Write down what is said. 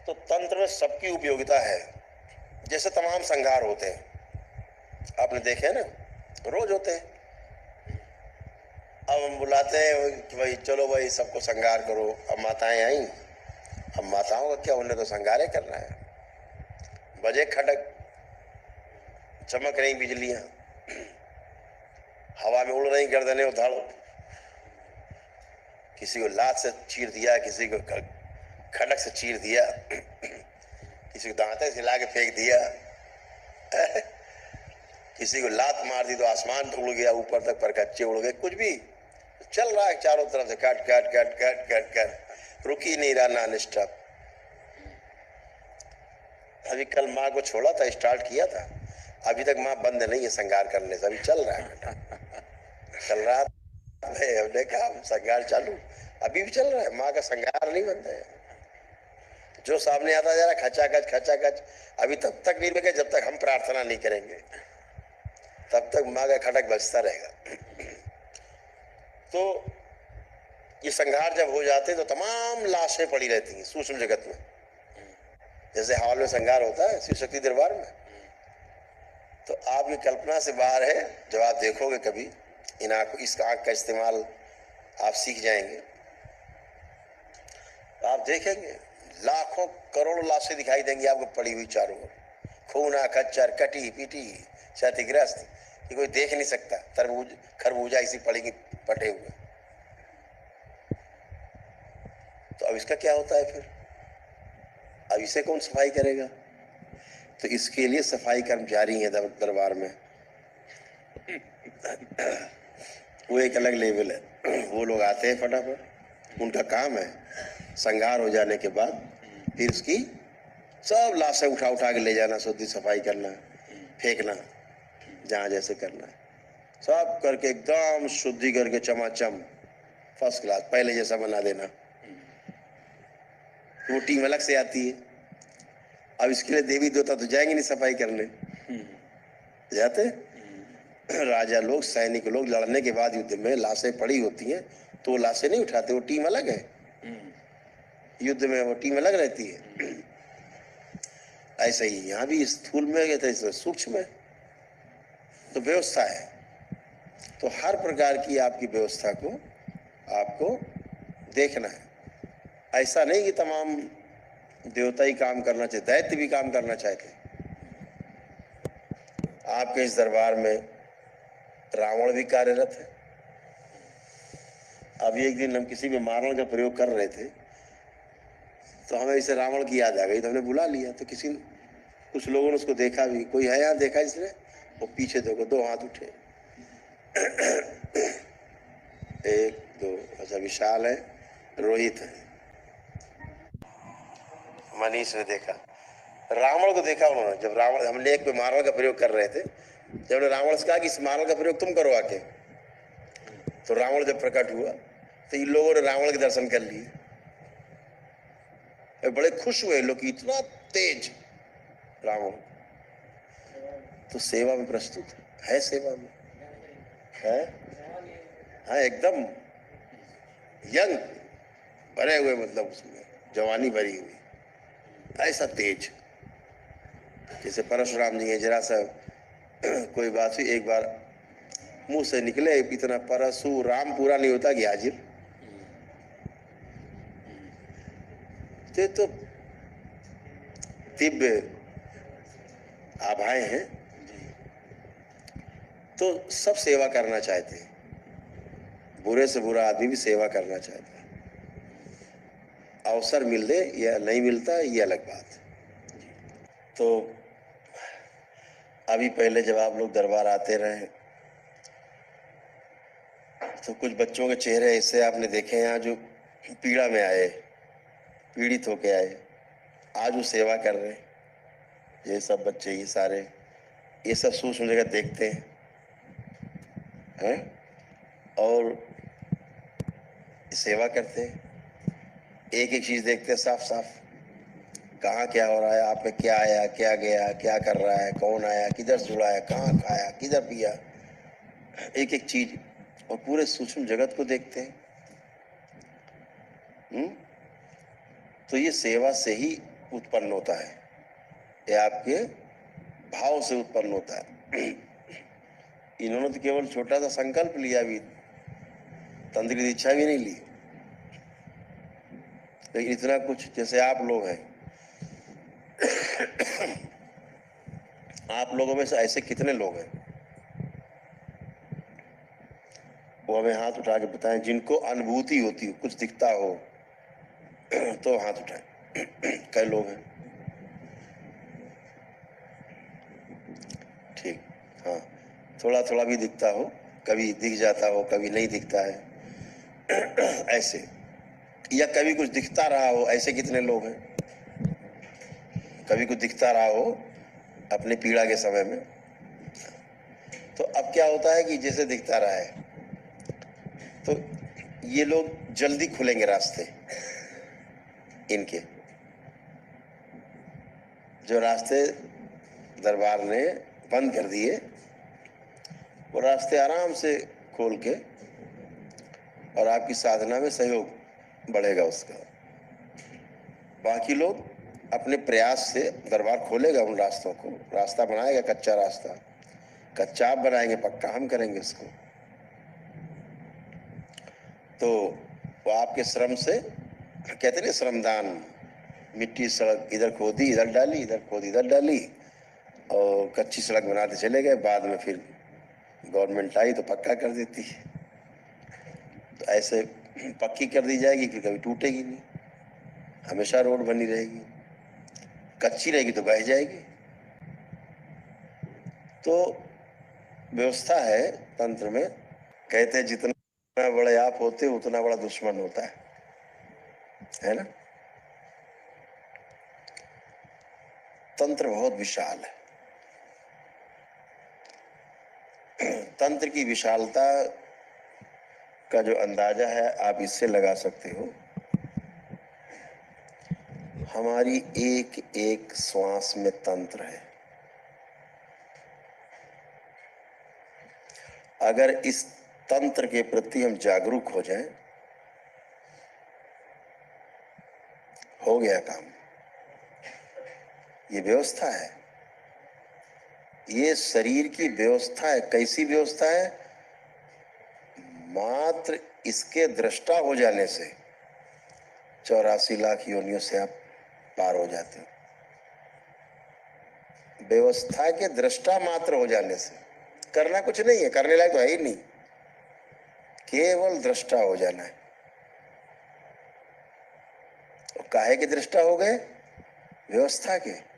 तो तंत्र में सबकी उपयोगिता है। जैसे तमाम श्रृंगार होते हैं, आपने देखे ना, रोज होते हैं। अब हम बुलाते हैं कि भाई चलो भाई सबको श्रृंगार करो। अब माताएं आई, अब माताओं का क्या, उन्हें तो श्रृंगार ही करना है। बजे खटक, चमक रही बिजलियां, हवा में उड़ रही गर्दनें उधड़, किसी को लात से चीर दिया, किसी को खड़क से चीर दिया, किसी को दांते से हिला के फेंक दिया, किसी को लात मार दी तो आसमान उड़ गया, ऊपर तक पर कच्चे उड़ गए। कुछ भी चल रहा है चारों तरफ से, cut cut cut cut cut cut, रुक ही नहीं रहा, नॉन स्टॉप। अभी कल माँ को छोड़ा था, स्टार्ट किया था, अभी तक माँ बंद नहीं है श्रृंगार करने से, अभी चल रहा है। कल रात में देखा श्रृंगार चालू, अभी भी चल रहा है, माँ का श्रृंगार नहीं बंद है। जो सामने आता जा रहा खचाखच खचाखच, अभी तब तक नहीं लगे जब तक हम प्रार्थना नहीं करेंगे, तब तक माँ का खटक बजता रहेगा। तो ये श्रृंगार जब हो जाते तो तमाम लाशें पड़ी रहती हैं सूक्ष्म जगत में। जैसे हॉल में श्रृंगार होता है शिव शक्ति दरबार में, तो आपकी कल्पना से बाहर है। जब आप देखोगे कभी इन आंख, इस आंख का इस्तेमाल आप सीख जाएंगे, तो आप देखेंगे लाखों करोड़ों लाशें दिखाई देंगी आपको पड़ी हुई चारों ओर, खूना खच्चर, कटी पीटी, क्षतिग्रस्त, कि कोई देख नहीं सकता, तरबूज खरबूजा इसी पड़ेगी पटे हुए। तो अब इसका क्या होता है फिर? अब इसे कौन सफाई करेगा? तो इसके लिए सफाई कर्मचारी हैं दरबार में, वो एक अलग लेवल है। वो लोग आते हैं फटाफट, उनका काम है श्रृंगार हो जाने के बाद फिर उसकी सब लाशें उठा उठा के ले जाना, शुद्धि सफाई करना, फेंकना, जहाँ जैसे करना है, सब करके एकदम शुद्धि करके चमाचम फर्स्ट क्लास पहले जैसा बना देना। वो टीम अलग से आती है। अब इसके लिए देवी देवता तो जाएंगे नहीं सफाई करने, जाते राजा लोग, सैनिक लोग लड़ने के बाद युद्ध में लाशें पड़ी होती हैं तो वो लाशें नहीं उठाते, वो टीम अलग है। युद्ध में वो टीम अलग रहती है। ऐसे ही यहाँ भी स्थूल में कहते सूक्ष्म में तो व्यवस्था है। तो हर प्रकार की आपकी व्यवस्था को आपको देखना है। ऐसा नहीं कि तमाम देवता ही काम करना चाहिए, दैत्य भी काम करना चाहते। आपके इस दरबार में रावण भी कार्यरत है। अभी एक दिन हम किसी में मारण का प्रयोग कर रहे थे तो हमें इसे रावण की याद आ गई, तो हमने बुला लिया। तो कुछ लोगों ने उसको देखा भी, कोई है यहाँ देखा इसने? वो पीछे देखो, 2 हाथ उठे, 1 2, अच्छा विशाल है, रोहित है, मनीष ने देखा। रावण को देखा उन्होंने। जब रावण, हमने एक पे मारण का प्रयोग कर रहे थे, जब उन्होंने रावण से कहा कि इस मारण का प्रयोग तुम करो आके, तो रावण जब प्रकट हुआ तो इन लोगों ने रावण के दर्शन कर लिए। बड़े खुश हुए लोग कि इतना तेज रावण। तो सेवा में प्रस्तुत है, सेवा में है, हाँ एकदम यंग भरे हुए, मतलब उसमें जवानी भरी हुई, ऐसा तेज। जैसे परशुराम जी है, जरा सा कोई बात हुई, एक बार मुंह से निकले इतना परशुराम पूरा नहीं होता कि हाजिर। तो दिव्य आभाएं हैं, तो सब सेवा करना चाहते हैं। बुरे से बुरा आदमी भी सेवा करना चाहता है। अवसर मिले या नहीं मिलता ये अलग बात। तो अभी पहले जब आप लोग दरबार आते रहे तो कुछ बच्चों के चेहरे ऐसे आपने देखे यहाँ जो पीड़ा में आए, पीड़ित होके आए, आज वो सेवा कर रहे हैं। ये सब बच्चे, ये सारे, ये सब सूक्ष्म जगत देखते हैं और सेवा करते हैं। एक एक चीज देखते हैं साफ साफ, कहाँ क्या हो रहा है, आप में क्या आया, क्या गया, क्या कर रहा है, कौन आया, किधर जुड़ा है, कहाँ खाया, किधर पिया, एक एक चीज, और पूरे सूक्ष्म जगत को देखते हैं। तो ये सेवा से ही उत्पन्न होता है, ये आपके भाव से उत्पन्न होता है। इन्होंने तो केवल छोटा सा संकल्प लिया, भी तंत्र की दीक्षा भी नहीं ली, लेकिन इतना कुछ। जैसे आप लोग हैं, आप लोगों में से ऐसे कितने लोग हैं, वो हमें हाथ उठा के बताएं, जिनको अनुभूति होती हो, कुछ दिखता हो तो हाथ उठाएं। कई लोग हैं, ठीक, हाँ, थोड़ा थोड़ा भी दिखता हो, कभी दिख जाता हो, कभी नहीं दिखता है ऐसे, या कभी कुछ दिखता रहा हो, ऐसे कितने लोग हैं? कभी कुछ दिखता रहा हो अपने पीड़ा के समय में। तो अब क्या होता है कि जैसे दिखता रहा है, तो ये लोग जल्दी खुलेंगे रास्ते, इनके जो रास्ते दरबार ने बंद कर दिए, वो रास्ते आराम से खोल के, और आपकी साधना में सहयोग बढ़ेगा उसका। बाकी लोग अपने प्रयास से दरबार खोलेगा उन रास्तों को, रास्ता बनाएगा, कच्चा रास्ता, कच्चा आप बनाएंगे, पक्का हम करेंगे उसको। तो वो आपके श्रम से, कहते नहीं श्रमदान, मिट्टी सड़क इधर खोदी इधर डाली, इधर खोदी इधर डाली, और कच्ची सड़क बनाते चले गए। बाद में फिर गवर्नमेंट आई तो पक्का कर देती है। तो ऐसे पक्की कर दी जाएगी कि कभी टूटेगी नहीं, हमेशा रोड बनी रहेगी। कच्ची रहेगी तो बह जाएगी। तो व्यवस्था है तंत्र में, कहते हैं जितना बड़े आप होते हो उतना बड़ा दुश्मन होता है ना। तंत्र बहुत विशाल है। तंत्र की विशालता का जो अंदाजा है आप इससे लगा सकते हो, हमारी एक एक श्वास में तंत्र है। अगर इस तंत्र के प्रति हम जागरूक हो जाएं, हो गया काम। ये व्यवस्था है, ये शरीर की व्यवस्था है। कैसी व्यवस्था है? मात्र इसके दृष्टा हो जाने से 84 लाख योनियों से आप पार हो जाते हो। व्यवस्था के दृष्टा मात्र हो जाने से, करना कुछ नहीं है, करने लायक तो है ही नहीं, केवल दृष्टा हो जाना है। और काहे के दृष्टा हो गए? व्यवस्था के।